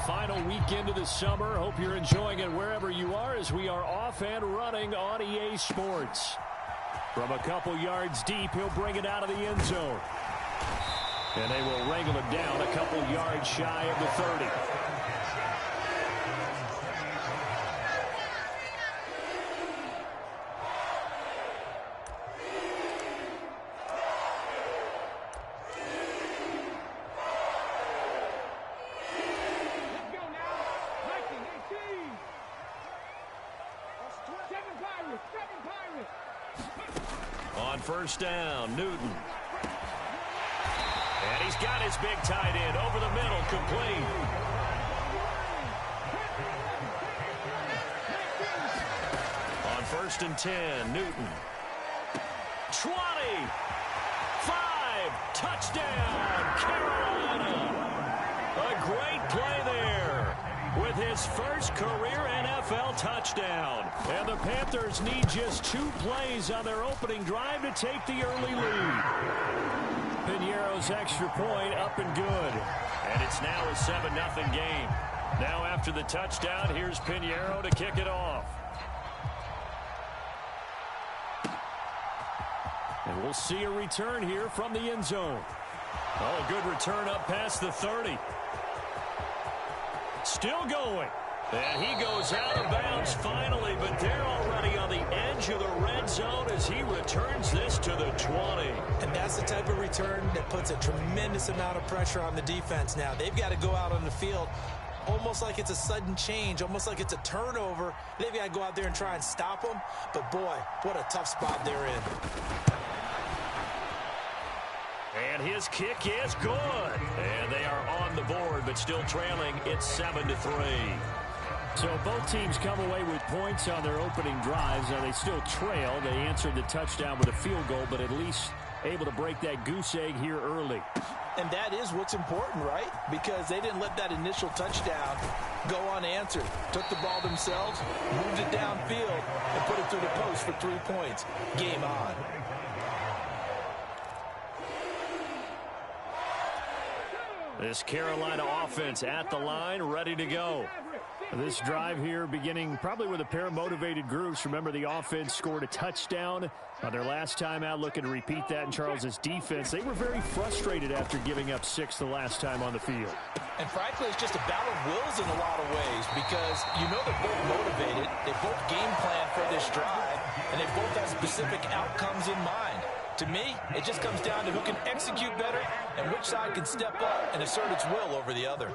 Final weekend of the summer. Hope you're enjoying it wherever you are as we are off and running on EA Sports. From a couple yards deep, he'll bring it out of the end zone. And they will wrangle it down a couple yards shy of the 30. On first down, Newton. And he's got his big tight end over the middle, complete. On first and 10, Newton. 20. 5. Touchdown, Carolina. A great play there with his first career NFL touchdown. And the Panthers need just 2 plays on their opening drive to take the early lead. Piñeiro's extra point up and good. And it's now a 7-0 game. Now after the touchdown, here's Piñeiro to kick it off. And we'll see a return here from the end zone. Oh, good return up past the 30. Still going. And he goes out of bounds finally, but they're already on the edge of the red zone as he returns this to the 20. And that's the type of return that puts a tremendous amount of pressure on the defense now. They've got to go out on the field almost like it's a sudden change, almost like it's a turnover. They've got to go out there and try and stop them. But, boy, what a tough spot they're in. And his kick is good. And they are on the board, but still trailing. It's 7-3. So both teams come away with points on their opening drives. Now they still trail. They answered the touchdown with a field goal, but at least able to break that goose egg here early. And that is what's important, right? Because they didn't let that initial touchdown go unanswered. Took the ball themselves, moved it downfield, and put it through the post for 3 points. Game on. This Carolina offense at the line, ready to go. This drive here beginning probably with a pair of motivated groups. Remember, the offense scored a touchdown on their last time out, looking to repeat that in Charles's defense. They were very frustrated after giving up 6 the last time on the field. And frankly, it's just a battle of wills in a lot of ways because you know they're both motivated. They both game plan for this drive, and they both have specific outcomes in mind. To me, it just comes down to who can execute better and which side can step up and assert its will over the other.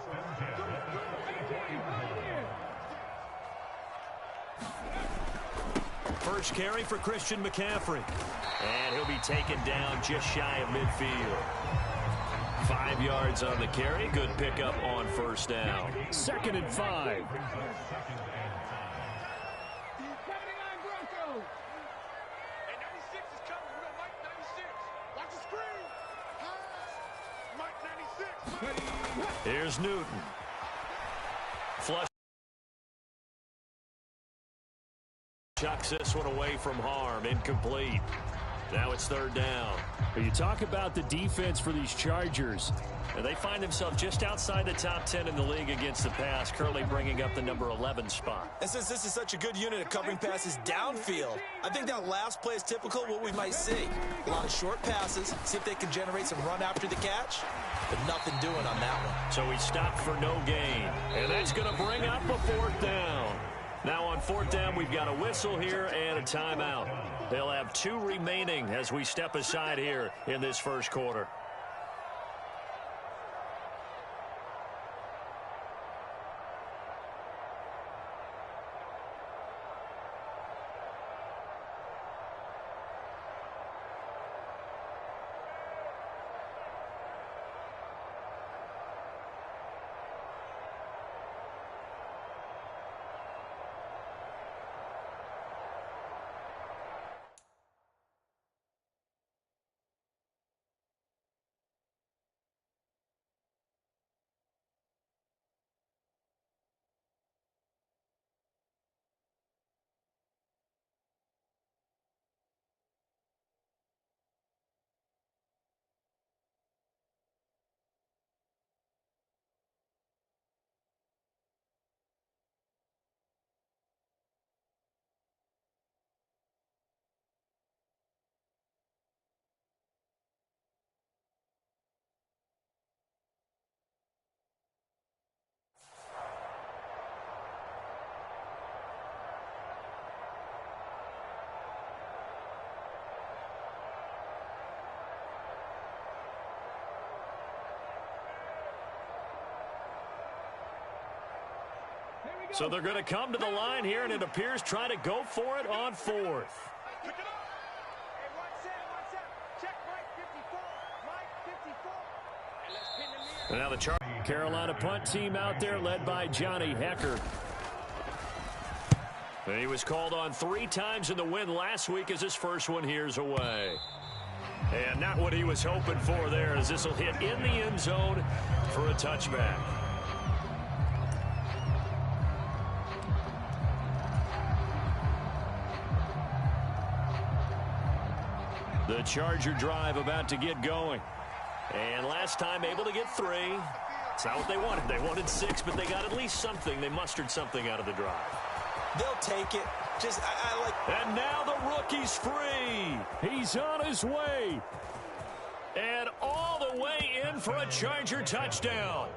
First carry for Christian McCaffrey. And he'll be taken down just shy of midfield. 5 yards on the carry. Good pickup on first down. 2nd and 5. Here's Newton. Flush. Chucks this one away from harm. Incomplete. Now it's 3rd down. You talk about the defense for these Chargers. They find themselves just outside the top 10 in the league against the pass, currently bringing up the number 11 spot. And since this is such a good unit of covering passes downfield, I think that last play is typical of what we might see. A lot of short passes, see if they can generate some run after the catch, but nothing doing on that one. So he stopped for no gain, and that's going to bring up a 4th down. Now on 4th down, we've got a whistle here and a timeout. They'll have 2 remaining as we step aside here in this first quarter. So they're going to come to the line here, and it appears trying to go for it on fourth. And now the Carolina punt team out there led by Johnny Hekker. And he was called on 3 times in the win last week as his first one here's away. And not what he was hoping for there, as this will hit in the end zone for a touchback. The Charger drive about to get going. And last time able to get 3. It's not what they wanted. They wanted 6, but they got at least something. They mustered something out of the drive. They'll take it. Just, I like... And now the rookie's free. He's on his way. And all the way in for a Charger touchdown.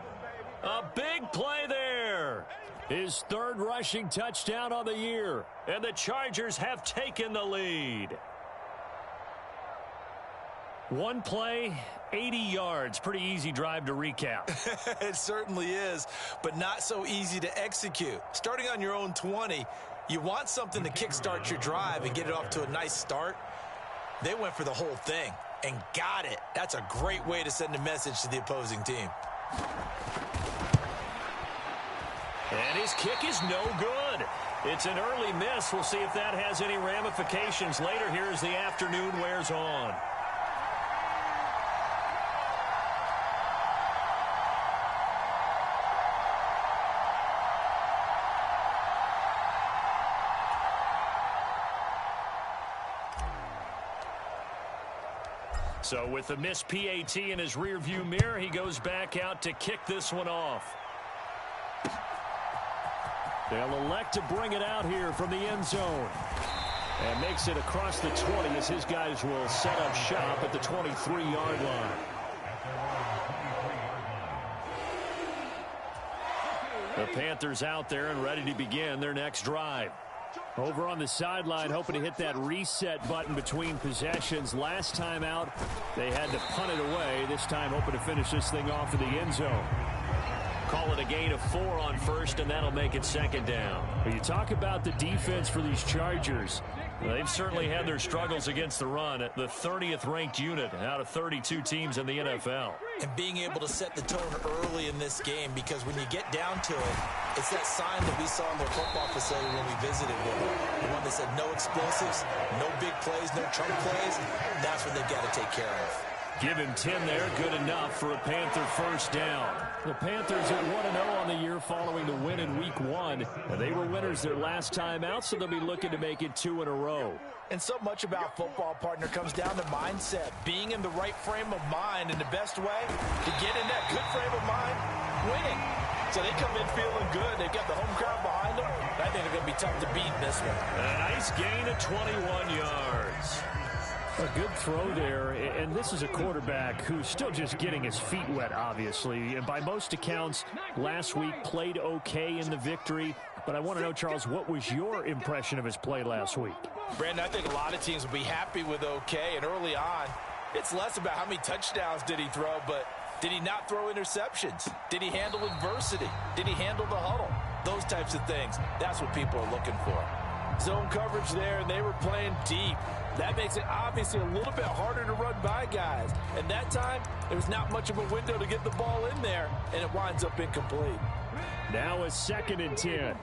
A big play there. His 3rd rushing touchdown on the year. And the Chargers have taken the lead. 1 play, 80 yards. Pretty easy drive to recap. It certainly is, but not so easy to execute. Starting on your own 20, you want something to kickstart your drive and get it off to a nice start. They went for the whole thing and got it. That's a great way to send a message to the opposing team. And his kick is no good. It's an early miss. We'll see if that has any ramifications later here as the afternoon wears on. So with the missed PAT in his rearview mirror, he goes back out to kick this one off. They'll elect to bring it out here from the end zone. And makes it across the 20 as his guys will set up shop at the 23-yard line. The Panthers out there and ready to begin their next drive. Over on the sideline, hoping to hit that reset button between possessions. Last time out, they had to punt it away. This time, hoping to finish this thing off in the end zone. Call it a gain of 4 on first, and that'll make it 2nd down. When you talk about the defense for these Chargers, they've certainly had their struggles against the run. The 30th ranked unit out of 32 teams in the NFL. And being able to set the tone early in this game, because when you get down to it, it's that sign that we saw in their football facility when we visited with them. The one that said no explosives, no big plays, no chunk plays. That's what they've got to take care of. Give him 10 there, good enough for a Panther first down. The Panthers at 1-0 on the year following the win in Week 1. They were winners their last time out, so they'll be looking to make it 2 in a row. And so much about football, partner, comes down to mindset. Being in the right frame of mind, and the best way to get in that good frame of mind, winning. So they come in feeling good. They've got the home crowd behind them. I think they're going to be tough to beat in this one. A nice gain of 21 yards. A good throw there, and this is a quarterback who's still just getting his feet wet, obviously. And by most accounts, last week played okay in the victory. But I want to know, Charles, what was your impression of his play last week? Brandon, I think a lot of teams will be happy with okay. And early on, it's less about how many touchdowns did he throw, but did he not throw interceptions? Did he handle adversity? Did he handle the huddle? Those types of things. That's what people are looking for. Zone coverage there, and they were playing deep. That makes it obviously a little bit harder to run by guys. And that time, there was not much of a window to get the ball in there, and it winds up incomplete. Now a 2nd and 10.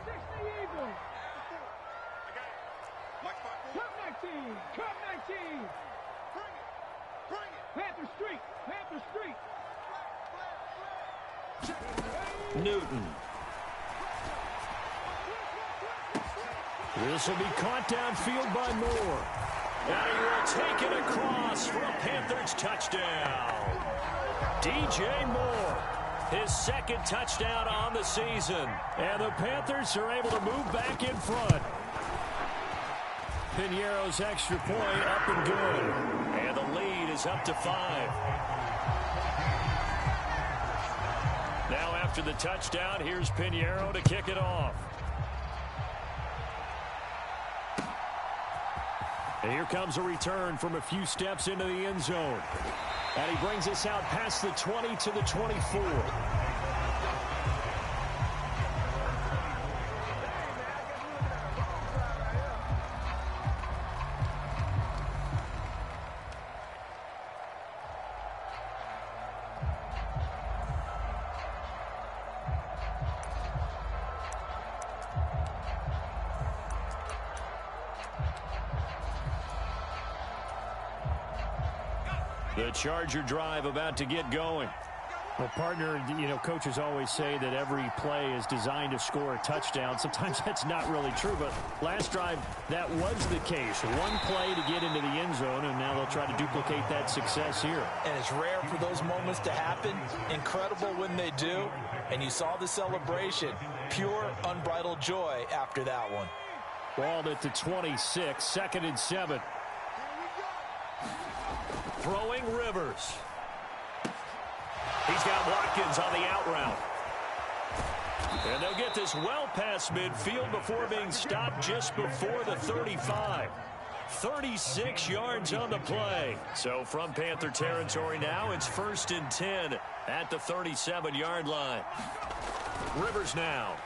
Newton. This will be caught downfield by Moore. And he will take it across for a Panthers touchdown. DJ Moore, his 2nd touchdown on the season. And the Panthers are able to move back in front. Piñeiro's extra point up and good. And the lead is up to 5. Now after the touchdown, here's Piñeiro to kick it off. And here comes a return from a few steps into the end zone. And he brings us out past the 20 to the 24. The Charger drive about to get going. Well, partner, coaches always say that every play is designed to score a touchdown. Sometimes that's not really true, but last drive, that was the case. One play to get into the end zone, and now they'll try to duplicate that success here. And it's rare for those moments to happen. Incredible when they do. And you saw the celebration. Pure, unbridled joy after that one. Ball at the 26, 2nd and 7. Throwing Rivers. He's got Watkins on the out route. And they'll get this well past midfield before being stopped just before the 35. 36 yards on the play. So from Panther territory now, it's 1st and 10 at the 37-yard line. Rivers now.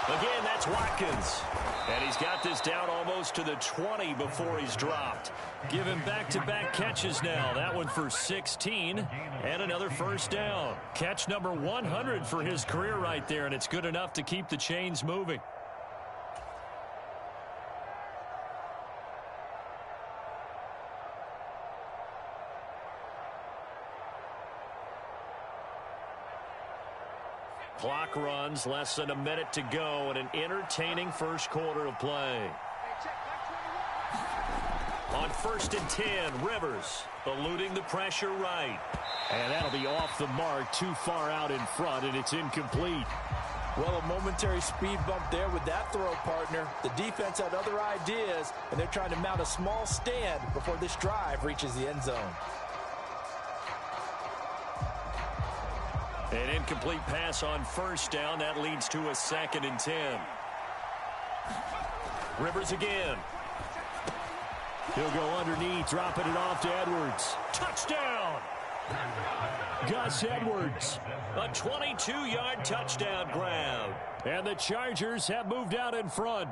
Again, that's Watkins. And he's got this down almost to the 20 before he's dropped. Give him back-to-back catches now. That one for 16 and another first down. Catch number 100 for his career right there, and it's good enough to keep the chains moving. Clock runs, less than a minute to go, and an entertaining first quarter of play. On 1st and 10, Rivers eluding the pressure right. And that'll be off the mark, too far out in front, and it's incomplete. Well, a momentary speed bump there with that throw, partner. The defense had other ideas, and they're trying to mount a small stand before this drive reaches the end zone. An incomplete pass on first down. That leads to a 2nd and 10. Rivers again. He'll go underneath, dropping it off to Edwards. Touchdown! Gus Edwards. A 22-yard touchdown grab. And the Chargers have moved out in front.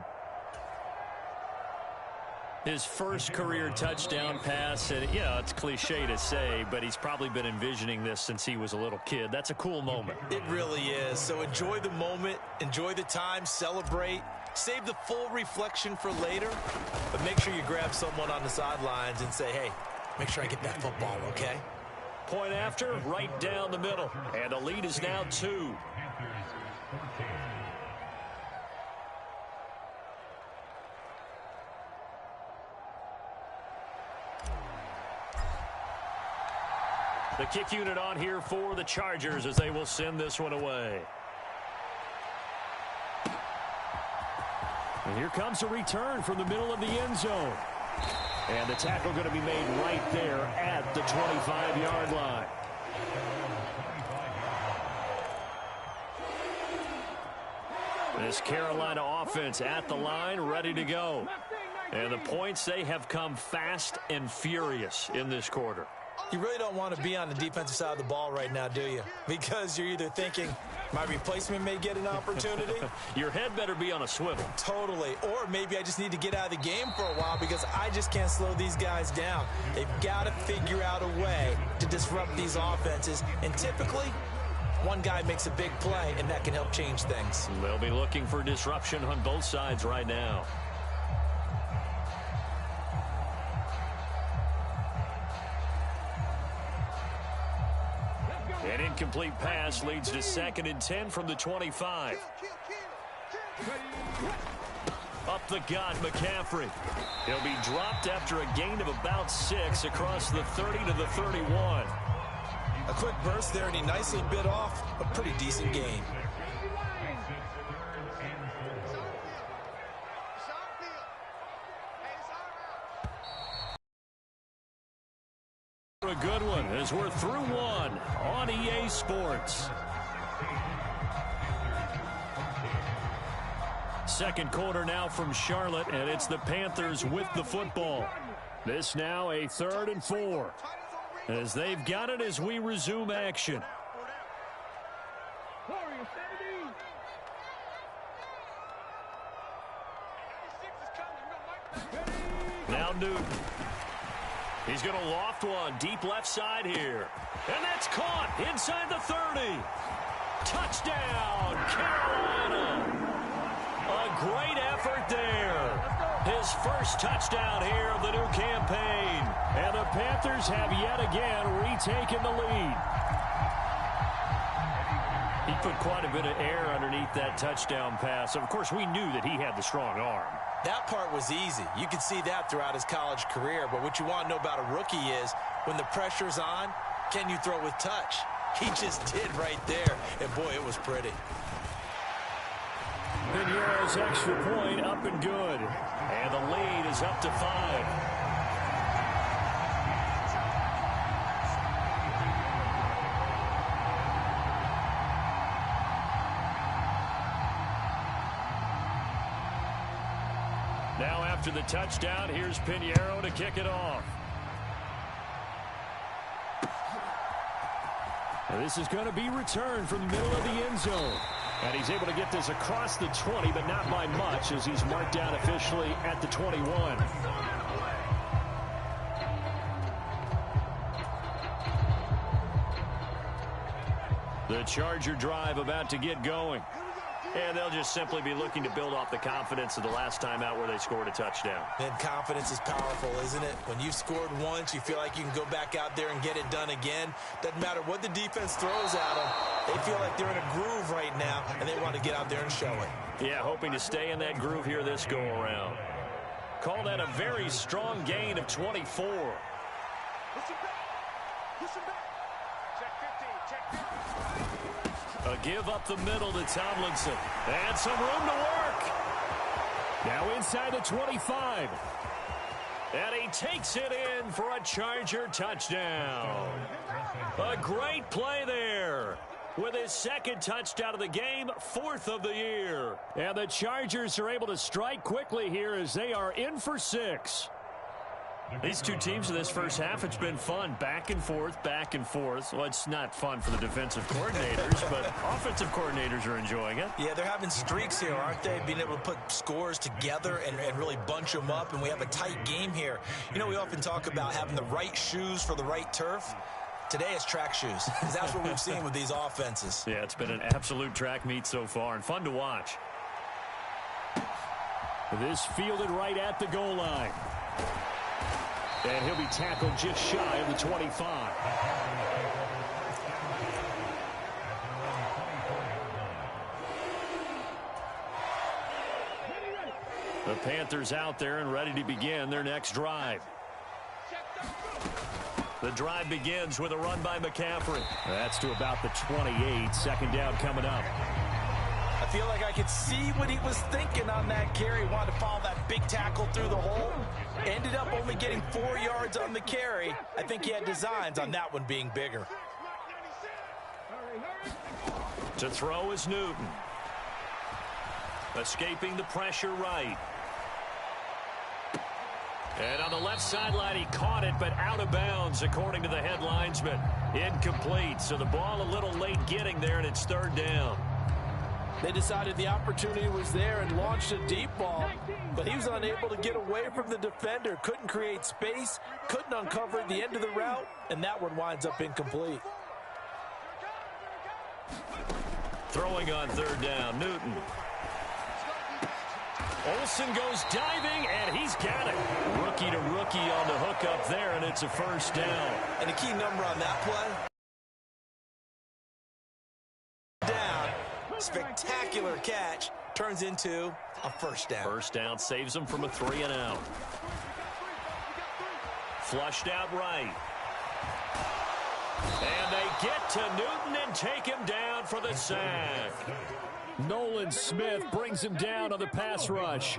His first career touchdown pass, and it's cliche to say, but he's probably been envisioning this since he was a little kid. That's a cool moment. It really is. So enjoy the moment, enjoy the time, celebrate, save the full reflection for later, but make sure you grab someone on the sidelines and say, hey, make sure I get that football, okay? Point after, right down the middle, and the lead is now 2. The kick unit on here for the Chargers as they will send this one away. And here comes a return from the middle of the end zone. And the tackle going to be made right there at the 25-yard line. This Carolina offense at the line, ready to go. And the points, they have come fast and furious in this quarter. You really don't want to be on the defensive side of the ball right now, do you? Because you're either thinking, my replacement may get an opportunity. Your head better be on a swivel. Totally. Or maybe I just need to get out of the game for a while because I just can't slow these guys down. They've got to figure out a way to disrupt these offenses. And typically, one guy makes a big play, and that can help change things. They'll be looking for disruption on both sides right now. An incomplete pass leads to 2nd and 10 from the 25. Up the gut, McCaffrey. He'll be dropped after a gain of about 6 across the 30 to the 31. A quick burst there, and he nicely bit off a pretty decent gain. A good one as we're through one on EA Sports. Second quarter now from Charlotte, and it's the Panthers with the football. This now a 3rd and 4 as they've got it as we resume action. Now Newton. He's going to loft one deep left side here. And that's caught inside the 30. Touchdown, Carolina. A great effort there. His first touchdown here of the new campaign. And the Panthers have yet again retaken the lead. He put quite a bit of air underneath that touchdown pass. Of course, we knew that he had the strong arm. That part was easy. You could see that throughout his college career. But what you want to know about a rookie is when the pressure's on, can you throw with touch? He just did right there. And, boy, it was pretty. Piñeiro's extra point up and good. And the lead is up to 5. Now after the touchdown, here's Piñeiro to kick it off. And this is going to be returned from the middle of the end zone. And he's able to get this across the 20, but not by much as he's marked down officially at the 21. The Charger drive about to get going. And they'll just simply be looking to build off the confidence of the last time out where they scored a touchdown. And confidence is powerful, isn't it? When you've scored once, you feel like you can go back out there and get it done again. Doesn't matter what the defense throws at them. They feel like they're in a groove right now, and they want to get out there and show it. Yeah, hoping to stay in that groove here this go-around. Call that a very strong gain of 24. A give up the middle to Tomlinson. And some room to work. Now inside the 25. And he takes it in for a Charger touchdown. A great play there. With his second touchdown of the game, 4th of the year. And the Chargers are able to strike quickly here as they are in for 6. These two teams in this first half, it's been fun. Back and forth, back and forth. Well, it's not fun for the defensive coordinators, but offensive coordinators are enjoying it. Yeah, they're having streaks here, aren't they? Being able to put scores together and really bunch them up, and we have a tight game here. You know, we often talk about having the right shoes for the right turf. Today it's track shoes, because that's what we've seen with these offenses. Yeah, it's been an absolute track meet so far, and fun to watch. This fielded right at the goal line. And he'll be tackled just shy of the 25. The Panthers out there and ready to begin their next drive. The drive begins with a run by McCaffrey. That's to about the 28. Second down coming up. I feel like I could see what he was thinking on that carry. Wanted to follow that big tackle through the hole. Ended up only getting 4 yards on the carry. I think he had designs on that one being bigger. To throw is Newton. Escaping the pressure right. And on the left sideline, he caught it, but out of bounds, according to the head linesman. Incomplete, so the ball a little late getting there, and it's 3rd down. They decided the opportunity was there and launched a deep ball, but he was unable to get away from the defender. Couldn't create space, couldn't uncover the end of the route, and that one winds up incomplete. Throwing on 3rd down, Newton. Olsen goes diving, and he's got it. Rookie to rookie on the hook up there, and it's a 1st down. And a key number on that play. Down. Spectacular catch. Turns into a 1st down. 1st down saves them from a 3 and out. Flushed out right. And they get to Newton and take him down for the sack. Nolan Smith brings him down on the pass rush.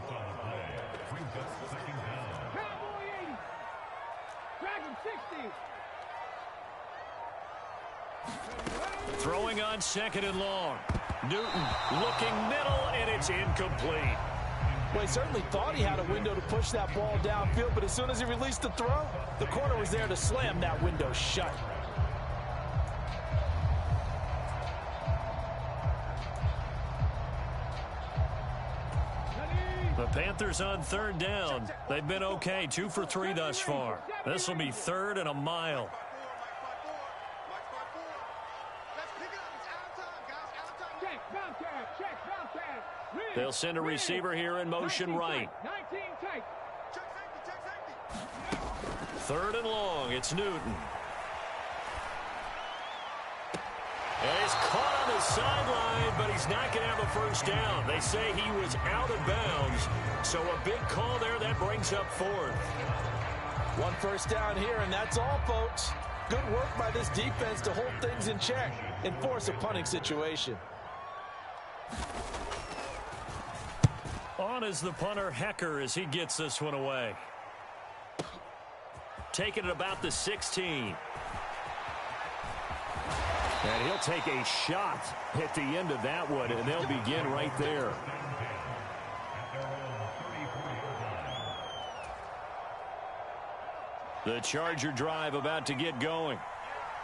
Throwing on 2nd and long. Newton looking middle, and it's incomplete. Well, he certainly thought he had a window to push that ball downfield, but as soon as he released the throw, the corner was there to slam that window shut. The Panthers on 3rd down. They've been okay, 2 for 3 thus far. This will be 3rd and a mile. They'll send a receiver here in motion right. 19 take. 3rd and long. It's Newton. And he's caught on the sideline, but he's not going to have a first down. They say he was out of bounds, so a big call there that brings up 4th. 1 first down here, and that's all, folks. Good work by this defense to hold things in check and force a punting situation. On is the punter, Hecker, as he gets this one away. Taking it about the 16. And he'll take a shot at the end of that one, and they'll begin right there. The Charger drive about to get going.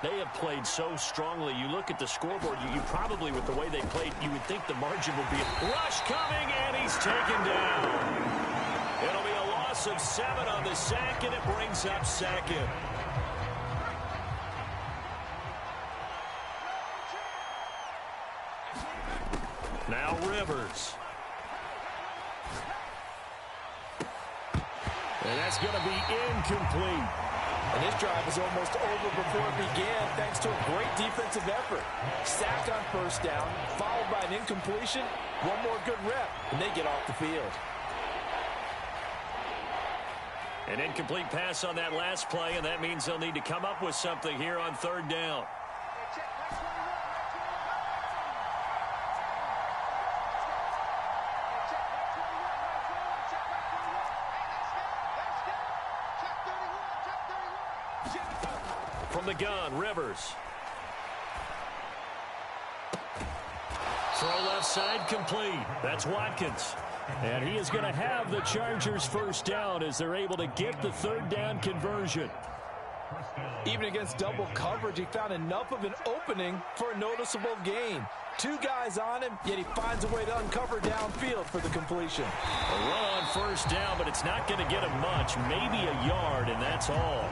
They have played so strongly. You look at the scoreboard, you probably, with the way they played, you would think the margin would be a rush coming, and he's taken down. It'll be a loss of 7 on the sack, and it brings up 2nd. Now Rivers. And that's going to be incomplete. And this drive was almost over before it began thanks to a great defensive effort. Sack on first down, followed by an incompletion. One more good rep, and they get off the field. An incomplete pass on that last play, and that means they'll need to come up with something here on 3rd down. From the gun, Rivers. Throw left side complete. That's Watkins. And he is going to have the Chargers first down as they're able to get the 3rd down conversion. Even against double coverage, he found enough of an opening for a noticeable gain. 2 guys on him, yet he finds a way to uncover downfield for the completion. A run on first down, but it's not going to get him much. Maybe a yard, and that's all.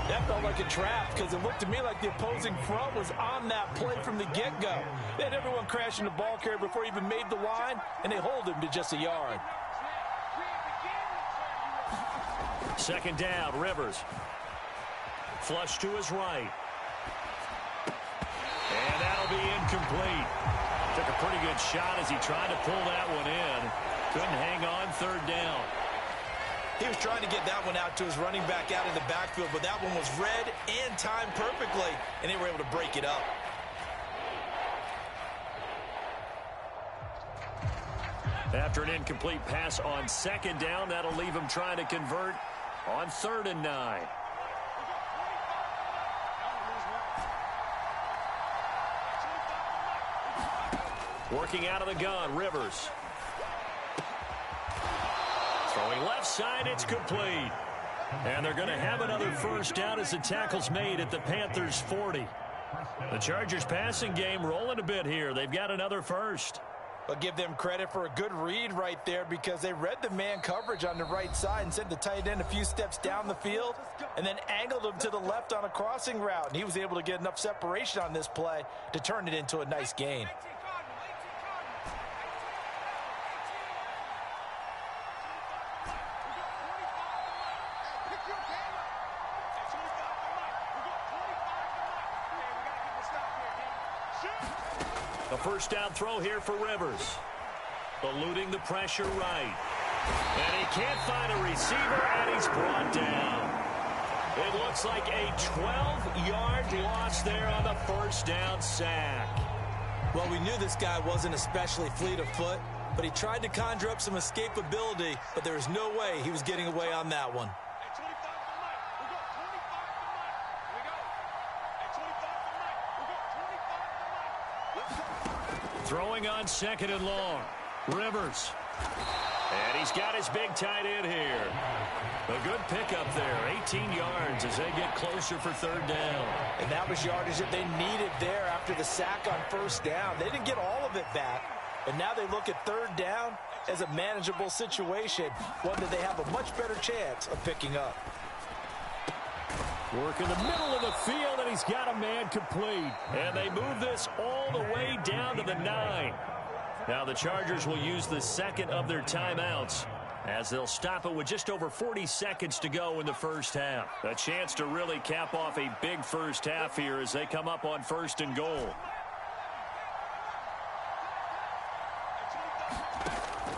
That felt like a trap because it looked to me like the opposing front was on that play from the get-go. They had everyone crashing the ball carrier before he even made the line, and they hold him to just a yard. 2nd down, Rivers. Flush to his right. And that'll be incomplete. Took a pretty good shot as he tried to pull that one in. Couldn't hang on 3rd down. He was trying to get that one out to his running back out of the backfield, but that one was read and timed perfectly, and they were able to break it up. After an incomplete pass on 2nd down, that'll leave him trying to convert on 3rd and 9. Working out of the gun, Rivers. Throwing left side, it's complete. And they're going to have another first down as the tackle's made at the Panthers' 40. The Chargers passing game rolling a bit here. They've got another first. But give them credit for a good read right there because they read the man coverage on the right side and sent the tight end a few steps down the field and then angled him to the left on a crossing route. And he was able to get enough separation on this play to turn it into a nice gain. A first down throw here for Rivers. Eluding the pressure right. And he can't find a receiver, and he's brought down. It looks like a 12-yard loss there on the first down sack. Well, we knew this guy wasn't especially fleet of foot, but he tried to conjure up some escapability, but there was no way he was getting away on that one. Throwing on 2nd and long. Rivers. And he's got his big tight end here. A good pickup there. 18 yards as they get closer for 3rd down. And that was yardage that they needed there after the sack on first down. They didn't get all of it back, but now they look at 3rd down as a manageable situation, one that they have a much better chance of picking up. Work in the middle of the field, and he's got a man complete. And they move this all the way down to the 9. Now the Chargers will use the second of their timeouts as they'll stop it with just over 40 seconds to go in the first half. A chance to really cap off a big first half here as they come up on 1st and goal.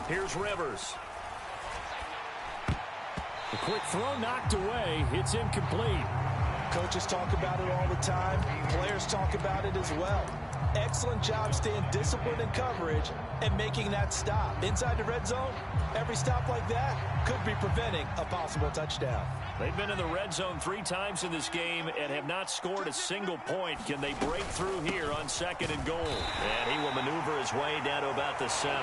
Here's Rivers. A quick throw knocked away. It's incomplete. Coaches talk about it all the time. Players talk about it as well. Excellent job staying disciplined in coverage and making that stop. Inside the red zone, every stop like that could be preventing a possible touchdown. They've been in the red zone 3 times in this game and have not scored a single point. Can they break through here on 2nd and goal? And he will maneuver his way down to about the 7.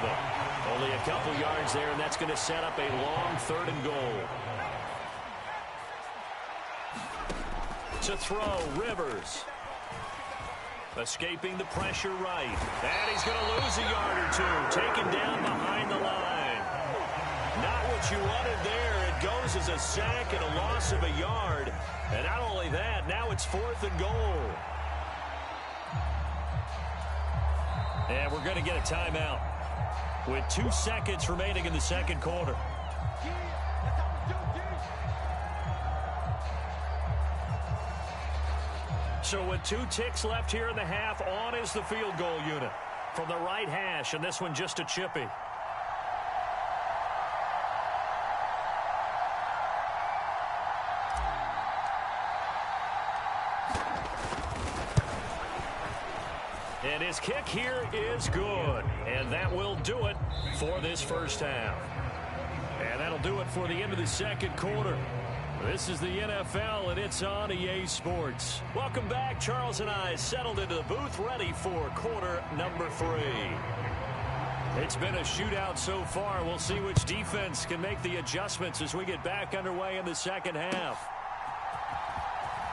Only a couple yards there, and that's going to set up a long 3rd and goal. To throw, Rivers. Escaping the pressure right. And he's going to lose a yard or 2. Taken down behind the line. Not what you wanted there. It goes as a sack and a loss of a yard. And not only that, now it's 4th and goal. And we're going to get a timeout with 2 seconds remaining in the 2nd quarter. So with 2 ticks left here in the half, on is the field goal unit from the right hash, and this one just a chippy. And his kick here is good, and that will do it for this first half. And that'll do it for the end of the 2nd quarter. This is the NFL, and it's on EA Sports. Welcome back. Charles and I settled into the booth, ready for quarter number 3. It's been a shootout so far. We'll see which defense can make the adjustments as we get back underway in the 2nd half.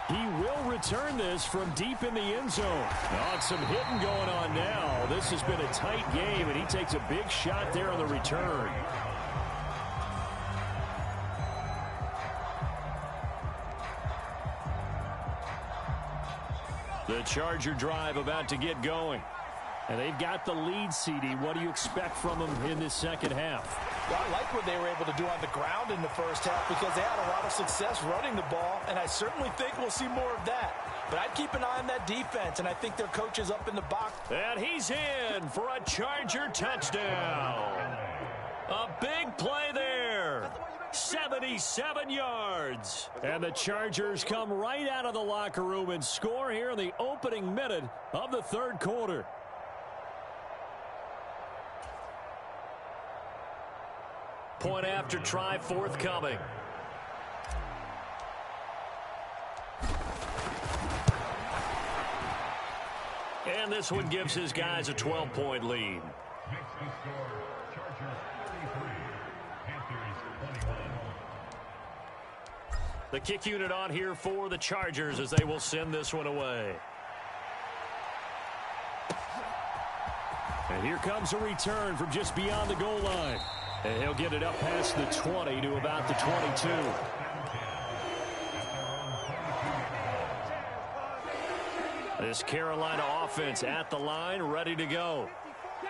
He will return this from deep in the end zone. Oh, some hitting going on now. This has been a tight game, and he takes a big shot there on the return. The Charger drive about to get going. And they've got the lead, CD. What do you expect from them in this 2nd half? Well, I like what they were able to do on the ground in the first half because they had a lot of success running the ball, and I certainly think we'll see more of that. But I'd keep an eye on that defense, and I think their coach is up in the box. And he's in for a Charger touchdown. A big play there. 77 yards. And the Chargers come right out of the locker room and score here in the opening minute of the 3rd quarter. Point after try forthcoming. And this one gives his guys a 12-point lead. The kick unit on here for the Chargers as they will send this one away. And here comes a return from just beyond the goal line. And he'll get it up past the 20 to about the 22. This Carolina offense at the line, ready to go.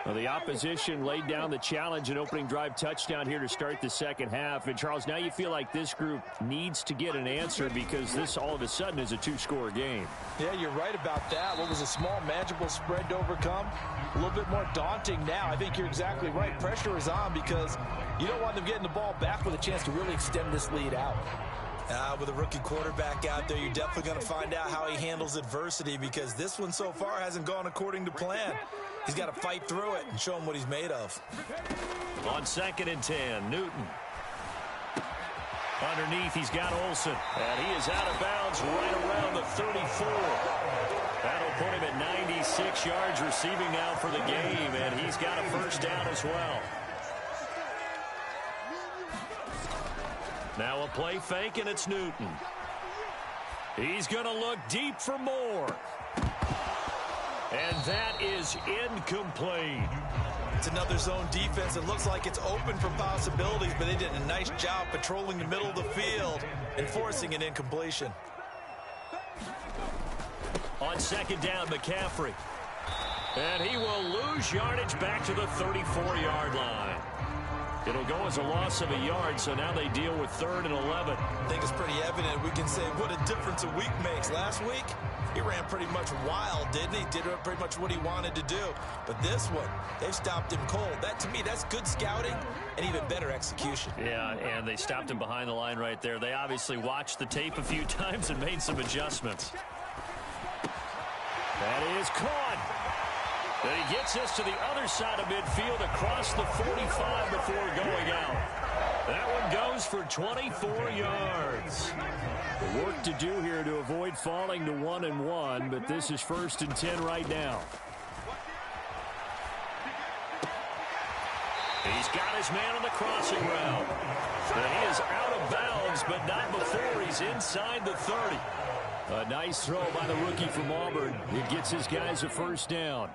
Well, the opposition laid down the challenge and opening drive touchdown here to start the 2nd half. And, Charles, now you feel like this group needs to get an answer because this all of a sudden is a 2-score game. Yeah, you're right about that. What was a small, manageable spread to overcome? A little bit more daunting now. I think you're exactly right. Pressure is on because you don't want them getting the ball back with a chance to really extend this lead out. With a rookie quarterback out there, you're definitely going to find out how he handles adversity because this one so far hasn't gone according to plan. He's got to fight through it and show him what he's made of. On 2nd and 10, Newton. Underneath, he's got Olsen. And he is out of bounds right around the 34. That'll put him at 96 yards receiving now for the game, and he's got a first down as well. Now a play fake, and it's Newton. He's going to look deep for more. And that is incomplete. It's another zone defense. It looks like it's open for possibilities, but they did a nice job patrolling the middle of the field and forcing an incompletion. On second down, McCaffrey. And he will lose yardage back to the 34-yard line. It'll go as a loss of a yard, so now they deal with 3rd and 11. I think it's pretty evident. We can say what a difference a week makes. Last week, he ran pretty much wild, didn't he? Did pretty much what he wanted to do. But this one, they've stopped him cold. That, to me, that's good scouting and even better execution. Yeah, and they stopped him behind the line right there. They obviously watched the tape a few times and made some adjustments. That is caught. And he gets us to the other side of midfield across the 45 before going out. That one goes for 24 yards. The work to do here to avoid falling to 1-1, but this is 1st and 10 right now. He's got his man on the crossing route. And he is out of bounds, but not before he's inside the 30. A nice throw by the rookie from Auburn. It gets his guys a 1st down.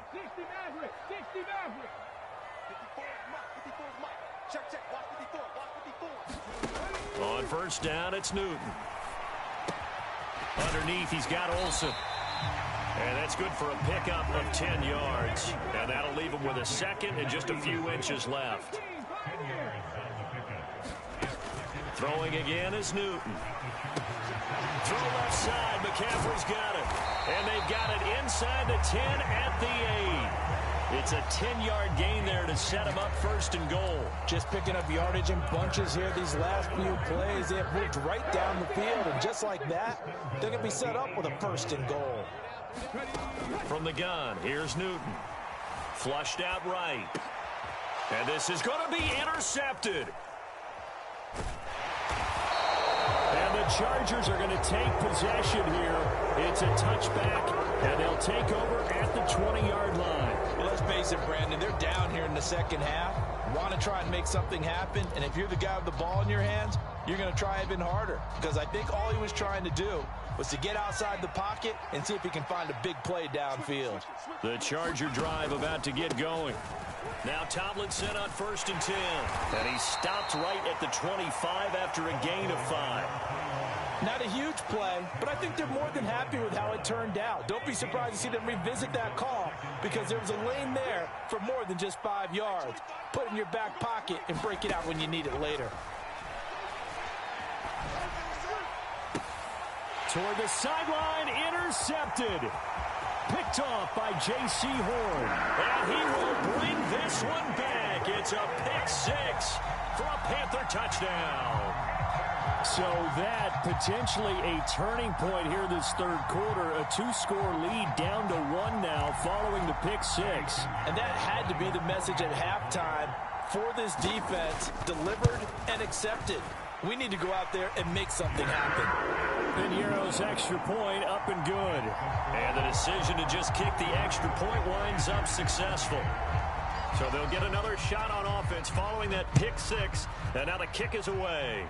On 1st down, it's Newton. Underneath, he's got Olsen. And that's good for a pickup of 10 yards. And that'll leave him with a 2nd and just a few inches left. Throwing again is Newton. Throw left side, McCaffrey's got it. And they've got it inside the 10 at the 8. It's a 10-yard gain there to set him up 1st and goal. Just picking up yardage in bunches here these last few plays. They have moved right down the field, and just like that, they're going to be set up with a 1st and goal. From the gun, here's Newton. Flushed out right. And this is going to be intercepted. And the Chargers are going to take possession here. It's a touchback, and they'll take over at the 20-yard line. Well, let's face it, Brandon, they're down here in the 2nd half. Want to try and make something happen, and if you're the guy with the ball in your hands, you're going to try even harder, because I think all he was trying to do was to get outside the pocket and see if he can find a big play downfield. The Charger drive about to get going. Now Tomlinson on 1st and 10. And he stopped right at the 25 after a gain of 5. Not a huge play, but I think they're more than happy with how it turned out. Don't be surprised to see them revisit that call, because there was a lane there for more than just 5 yards. Put it in your back pocket and break it out when you need it later. Toward the sideline, intercepted. Picked off by J.C. Horn. And he will bring this one back. It's a pick 6 for a Panther touchdown. So that potentially a turning point here this 3rd quarter. A 2-score lead down to 1 now following the pick 6. And that had to be the message at halftime for this defense. Delivered and accepted. We need to go out there and make something happen. Piñeiro's extra point up and good. And the decision to just kick the extra point winds up successful. So they'll get another shot on offense following that pick 6. And now the kick is away.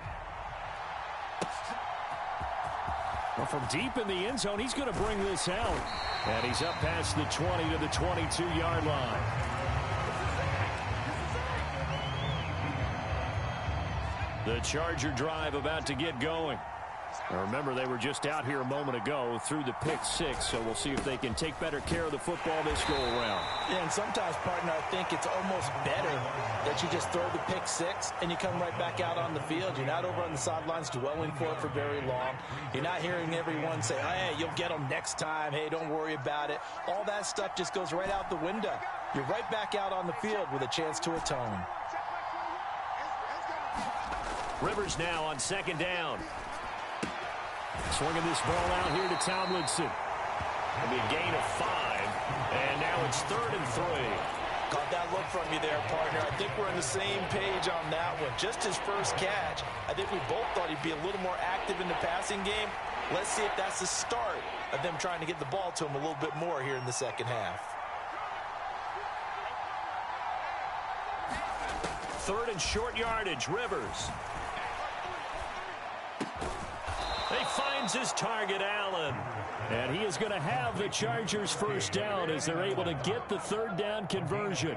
Well, from deep in the end zone, he's going to bring this out. And he's up past the 20 to the 22-yard line. The Charger drive about to get going. Now remember, they were just out here a moment ago through the pick 6, so we'll see if they can take better care of the football this go-around. Yeah, and sometimes, partner, I think it's almost better that you just throw the pick 6 and you come right back out on the field. You're not over on the sidelines dwelling for it for very long. You're not hearing everyone say, hey, you'll get them next time. Hey, don't worry about it. All that stuff just goes right out the window. You're right back out on the field with a chance to atone. Rivers now on 2nd down. Swinging this ball out here to Tomlinson. It'll be a gain of 5. And now it's 3rd and 3. Caught that look from you there, partner. I think we're on the same page on that one. Just his first catch. I think we both thought he'd be a little more active in the passing game. Let's see if that's the start of them trying to get the ball to him a little bit more here in the 2nd half. 3rd and short yardage, Rivers. He finds his target, Allen. And he is going to have the Chargers 1st down as they're able to get the 3rd down conversion.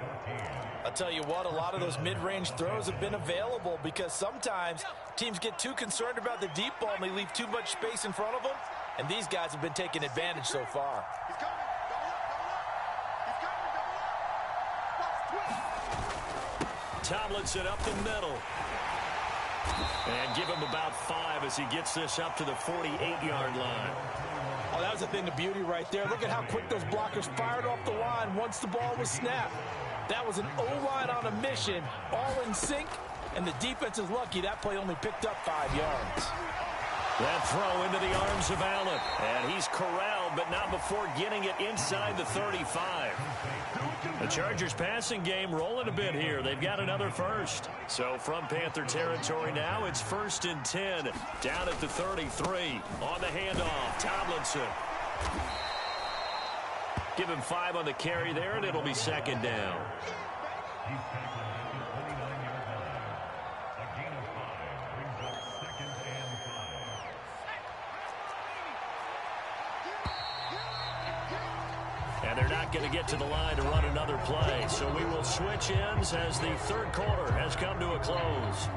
I'll tell you what, a lot of those mid-range throws have been available because sometimes teams get too concerned about the deep ball and they leave too much space in front of them. and these guys have been taking advantage so far. He's coming. Double up, double up. He's coming, double up. Watch, twist. Tomlinson up the middle. And give him about 5 as he gets this up to the 48-yard line. Oh, that was a thing of beauty right there. Look at how quick those blockers fired off the line once the ball was snapped. That was an O-line on a mission, all in sync, and the defense is lucky that play only picked up 5 yards. That throw into the arms of Allen. And he's corralled, but not before getting it inside the 35. The Chargers passing game rolling a bit here. They've got another first. So from Panther territory now, it's 1st and 10. Down at the 33. On the handoff, Tomlinson. Give him 5 on the carry there, and it'll be 2nd down. And they're not going to get to the line to run another play. So we will switch ends as the 3rd quarter has come to a close.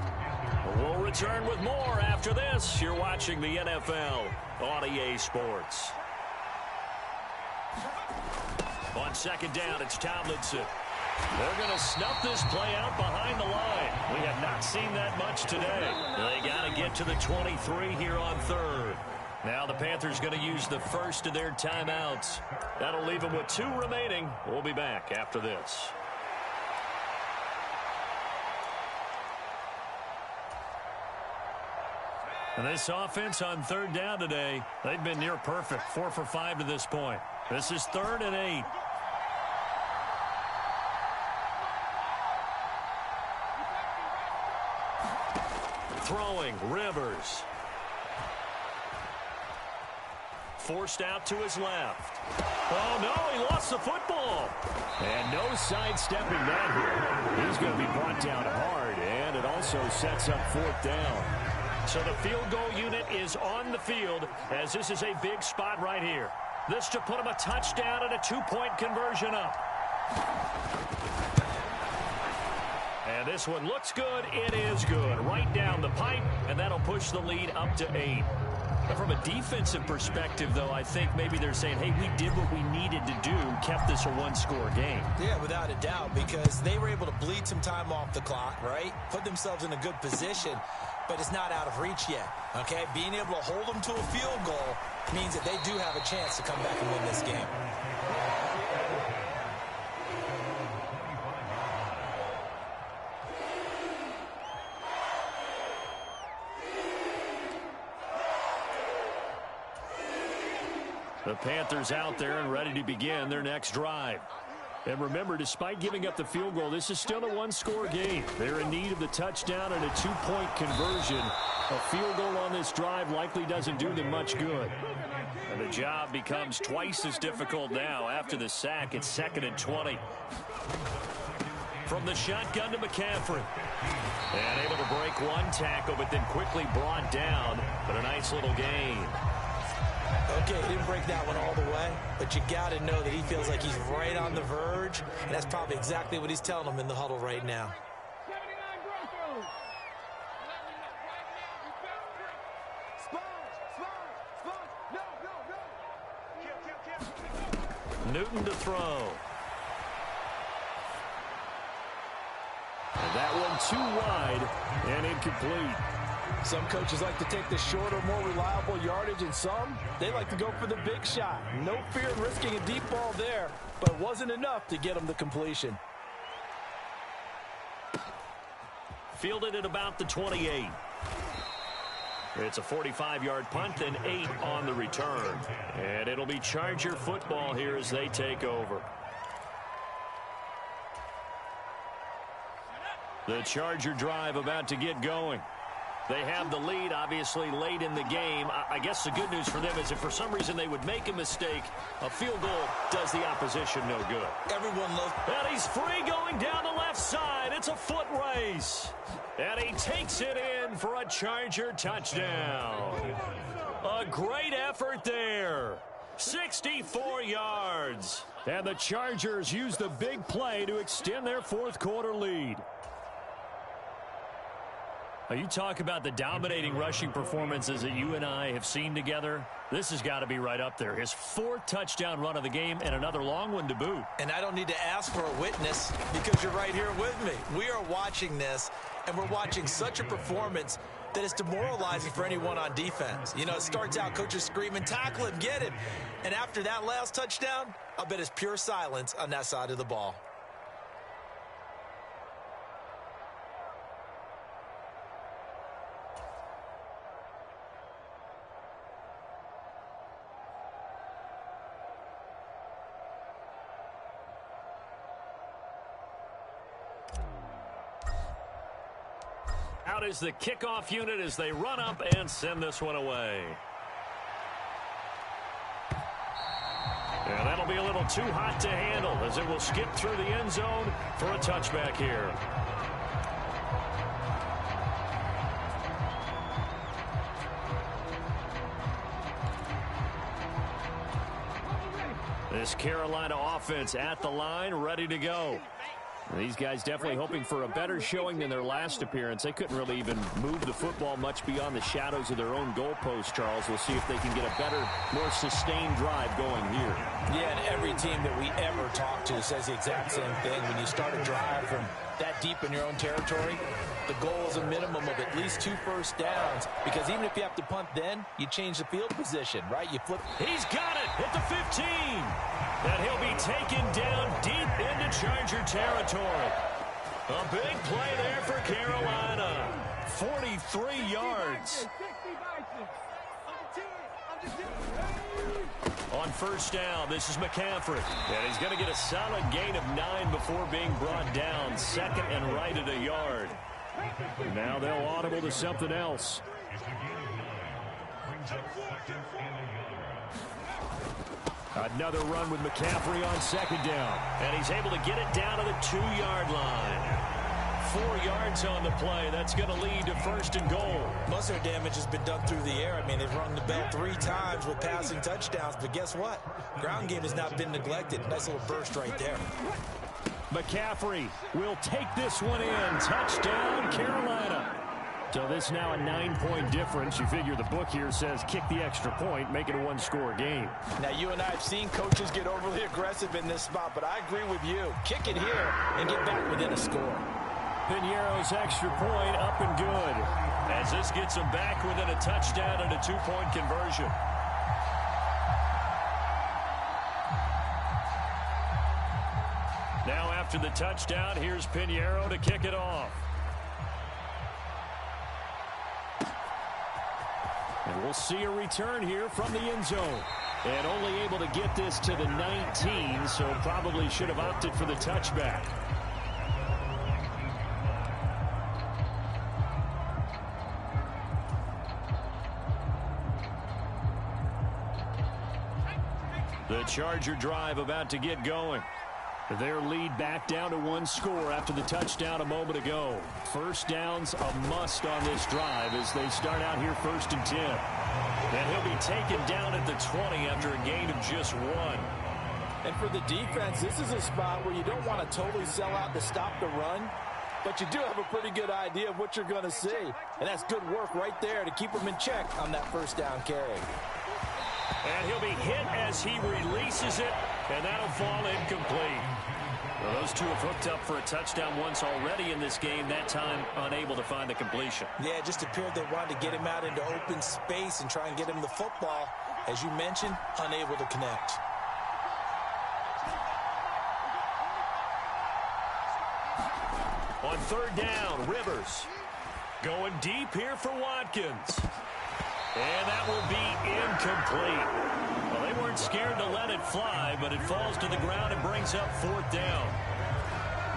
We'll return with more after this. You're watching the NFL on EA Sports. On 2nd down, it's Tomlinson. They're going to snuff this play out behind the line. We have not seen that much today. They got to get to the 23 here on 3rd. Now the Panthers going to use the first of their timeouts. That'll leave them with 2 remaining. We'll be back after this. And this offense on 3rd down today, they've been near perfect. 4 for 5 to this point. This is 3rd and 8. Throwing, Rivers. Forced out to his left. Oh, no, he lost the football. And no sidestepping that here. He's going to be brought down hard, and it also sets up 4th down. So the field goal unit is on the field as this is a big spot right here. This to put him a touchdown and a 2-point conversion up. And this one looks good. It is good. Right down the pipe, and that'll push the lead up to 8. From a defensive perspective, though, I think maybe they're saying, hey, we did what we needed to do, kept this a 1-score game. Yeah, without a doubt, because they were able to bleed some time off the clock, right? Put themselves in a good position, but it's not out of reach yet, okay? Being able to hold them to a field goal means that they do have a chance to come back and win this game. The Panthers out there and ready to begin their next drive. And remember, despite giving up the field goal, this is still a 1-score game. They're in need of the touchdown and a 2-point conversion. A field goal on this drive likely doesn't do them much good. And the job becomes twice as difficult now. After the sack, it's 2nd and 20. From the shotgun to McCaffrey. And able to break 1 tackle, but then quickly brought down. But a nice little gain. Okay, he didn't break that one all the way, but you got to know that he feels like he's right on the verge, and that's probably exactly what he's telling them in the huddle right now. Newton to throw. And that one too wide and incomplete. Some coaches like to take the shorter, more reliable yardage, and some, they like to go for the big shot. No fear in risking a deep ball there, but it wasn't enough to get them the completion. Fielded at about the 28. It's a 45-yard punt and 8 on the return. And it'll be Charger football here as they take over. The Charger drive about to get going. They have the lead, obviously, late in the game. I guess the good news for them is if for some reason they would make a mistake, a field goal does the opposition no good. Everyone loves... And he's free going down the left side. It's a foot race. And he takes it in for a Charger touchdown. A great effort there. 64 yards. And the Chargers use the big play to extend their 4th quarter lead. You talk about the dominating rushing performances that you and I have seen together. This has got to be right up there. His 4th touchdown run of the game and another long one to boot. And I don't need to ask for a witness because you're right here with me. We are watching this, and we're watching such a performance that is demoralizing for anyone on defense. You know, it starts out, coaches screaming, tackle him, get him. And after that last touchdown, I'll bet it's pure silence on that side of the ball. Out is the kickoff unit as they run up and send this one away. And that'll be a little too hot to handle as it will skip through the end zone for a touchback here. This Carolina offense at the line, ready to go. These guys definitely hoping for a better showing than their last appearance. They couldn't really even move the football much beyond the shadows of their own goalpost, Charles. We'll see if they can get a better, more sustained drive going here. Yeah, and every team that we ever talk to says the exact same thing. When you start a drive from that deep in your own territory, the goal is a minimum of at least 2 first downs, because even if you have to punt then, you change the field position, right? You flip. He's got it at the 15. And he'll be taken down deep into Charger territory. A big play there for Carolina. 43 yards. On first down, this is McCaffrey. And he's going to get a solid gain of 9 before being brought down. 2nd and right at a yard. Now they'll audible to something else. Another run with McCaffrey on 2nd down. And he's able to get it down to the 2-yard line. 4 yards on the play. That's going to lead to 1st and goal. Most of their damage has been done through the air. I mean, they've rung the bell 3 times with passing touchdowns. But guess what? Ground game has not been neglected. Nice little burst right there. McCaffrey will take this one in. Touchdown, Carolina. So this now a 9-point difference. You figure the book here says kick the extra point, make it a 1-score game. Now, you and I have seen coaches get overly aggressive in this spot, but I agree with you. Kick it here and get back within a score. Piñeiro's extra point up and good, as this gets him back within a touchdown and a 2-point conversion. Now after the touchdown, here's Piñeiro to kick it off. And we'll see a return here from the end zone. And only able to get this to the 19, so probably should have opted for the touchback. The Charger drive about to get going. Their lead back down to 1 score after the touchdown a moment ago. First down's a must on this drive as they start out here 1st and 10. And he'll be taken down at the 20 after a gain of just 1. And for the defense, this is a spot where you don't want to totally sell out to stop the run, but you do have a pretty good idea of what you're going to see. And that's good work right there to keep them in check on that first down carry. And he'll be hit as he releases it, and that'll fall incomplete. Well, those two have hooked up for a touchdown once already in this game, that time unable to find the completion. Yeah, it just appeared they wanted to get him out into open space and try and get him the football. As you mentioned, unable to connect. On 3rd down, Rivers going deep here for Watkins. And that will be incomplete. Well, they weren't scared to let it fly, but it falls to the ground and brings up 4th down.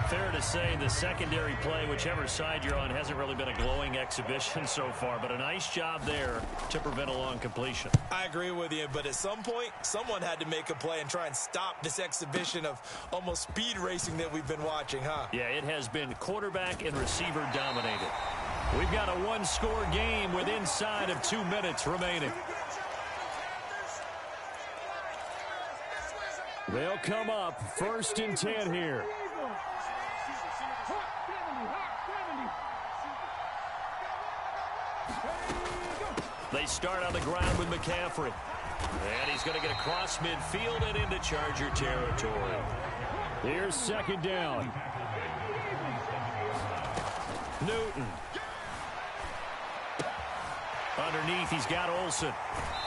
Fair to say the secondary play, whichever side you're on, hasn't really been a glowing exhibition so far, but a nice job there to prevent a long completion. I agree with you, but at some point, someone had to make a play and try and stop this exhibition of almost speed racing that we've been watching, huh? Yeah, it has been quarterback and receiver dominated. We've got a 1-score game with inside of 2 minutes remaining. They'll come up 1st and 10 here. start on the ground with McCaffrey. And he's going to get across midfield and into Charger territory. Here's second down. Newton. Underneath, he's got Olsen.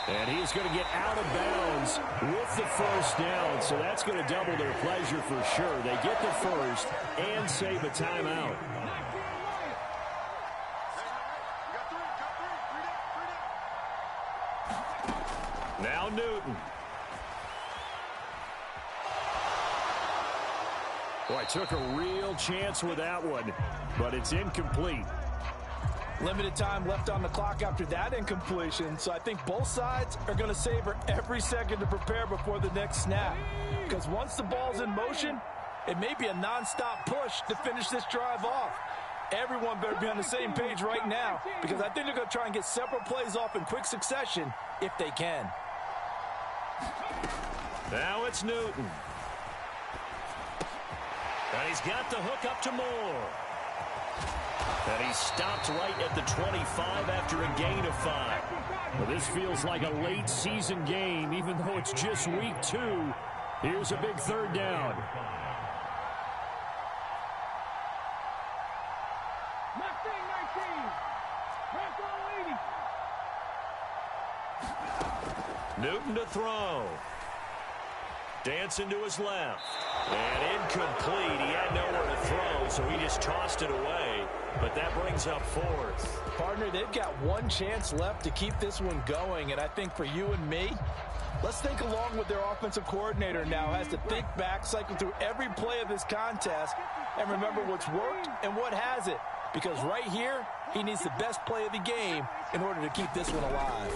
And he's going to get out of bounds with the first down. So that's going to double their pleasure for sure. They get the first and save a timeout. Now Newton. Boy, took a real chance with that one, but it's incomplete. Limited time left on the clock after that incompletion, so I think both sides are going to savor every second to prepare before the next snap. Because once the ball's in motion, it may be a nonstop push to finish this drive off. Everyone better be on the same page right now, because I think they're going to try and get several plays off in quick succession if they can. Now it's Newton. And he's got the hook up to Moore. And he stopped right at the 25 after a gain of 5. Well, this feels like a late season game, even though it's just week 2. Here's a big third down. Newton to throw. Dancing to his left. And incomplete. He had nowhere to throw, so he just tossed it away. But that brings up 4th. Partner, they've got one chance left to keep this one going. And I think for you and me, let's think along with their offensive coordinator now. Has to think back, cycle through every play of this contest, and remember what's worked and what hasn't. Because right here, he needs the best play of the game in order to keep this one alive.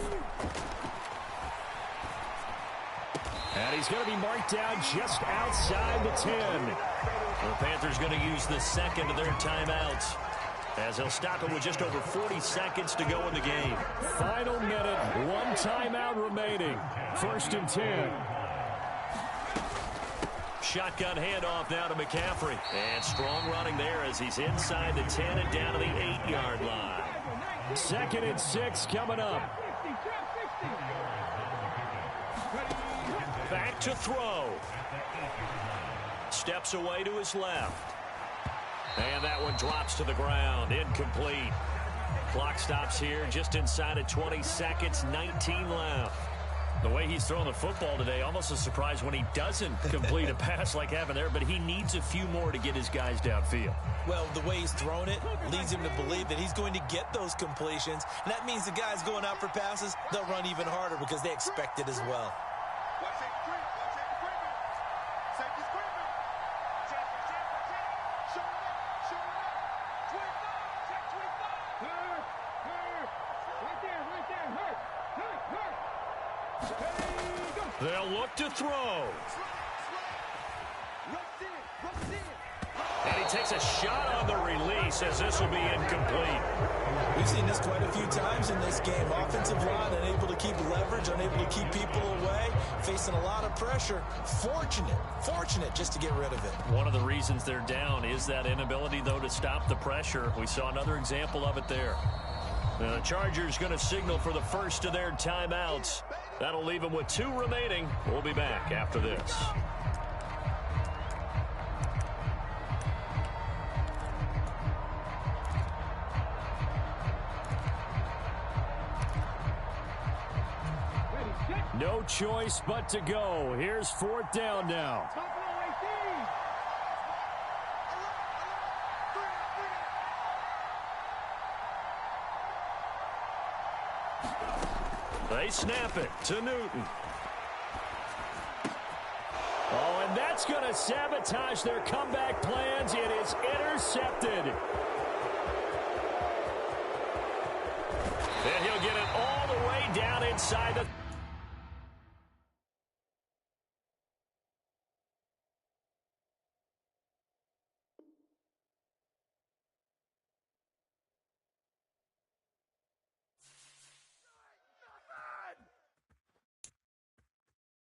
And he's going to be marked down just outside the 10. The Panthers going to use the second of their timeouts, as they'll stop it with just over 40 seconds to go in the game. Final minute, one timeout remaining. 1st and 10. Shotgun handoff now to McCaffrey. And strong running there as he's inside the 10 and down to the 8-yard line. 2nd and 6 coming up. Back to throw. Steps away to his left. And that one drops to the ground. Incomplete. Clock stops here just inside of 20 seconds. 19 left. The way he's throwing the football today, almost a surprise when he doesn't complete a pass like happened there, but he needs a few more to get his guys downfield. Well, the way he's thrown it leads him to believe that he's going to get those completions, and that means the guys going out for passes, they'll run even harder because they expect it as well. They'll look to throw. And he takes a shot on the release as this will be incomplete. We've seen this quite a few times in this game. Offensive line unable to keep leverage, unable to keep people away, facing a lot of pressure. Fortunate just to get rid of it. One of the reasons they're down is that inability, though, to stop the pressure. We saw another example of it there. The Chargers going to signal for the first of their timeouts. That'll leave them with 2 remaining. We'll be back after this. No choice but to go. Here's 4th down now. They snap it to Newton. Oh, and that's going to sabotage their comeback plans. It is intercepted. And he'll get it all the way down inside the